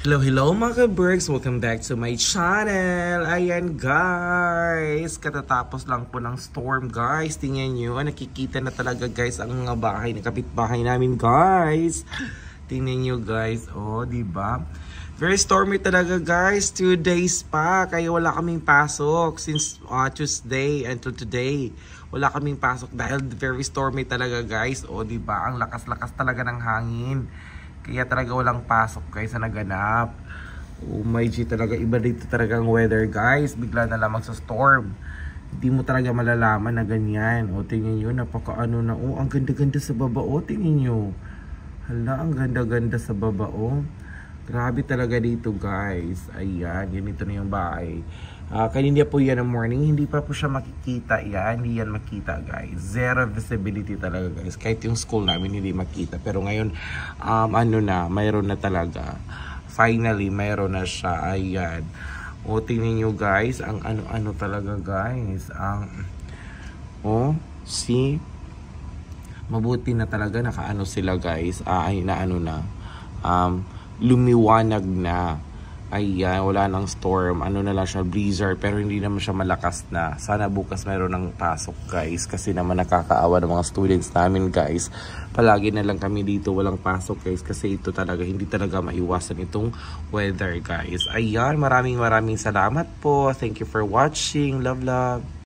Hello, hello mga ka-Berks! Welcome back to my channel! Ayan guys! Katatapos lang po ng storm guys. Tingnan nyo, nakikita na talaga guys ang mga bahay, kapitbahay namin guys. Tingnan nyo guys, oh diba? Very stormy talaga guys. 2 days pa, kaya wala kaming pasok since Tuesday until today. Wala kaming pasok dahil very stormy talaga guys. Oh diba? Ang lakas-lakas talaga ng hangin. Kaya talaga walang pasok guys na naganap. Oh my G, talaga iba dito talaga ang weather guys. Bigla na lamang sa storm. Hindi mo talaga malalaman na ganyan. O tingnan nyo, napakaano na. Oh, ang ganda-ganda sa baba. O tingnan nyo. Hala, ang ganda-ganda sa baba. Oh, grabe talaga dito guys. Ayan, ganito na yung bahay. Kanina po yan ang morning, hindi pa po siya makikita yan, hindi yan makita guys. Zero visibility talaga guys, kahit yung school namin hindi makita. Pero ngayon, ano na, mayroon na talaga. Finally, mayroon na siya, ayan. O, tingnan nyo guys, ang ano-ano talaga guys. See? Mabuti na talaga, nakaano sila guys, lumiwanag na. Ayan, wala nang storm. Ano na lang siya, blizzard. Pero hindi naman siya malakas na. Sana bukas mayroon ng pasok guys. Kasi naman nakakaawa ng mga students namin guys. Palagi na lang kami dito walang pasok guys. Kasi ito talaga, hindi talaga maiwasan itong weather guys. Ayan, maraming salamat po. Thank you for watching. Love, love.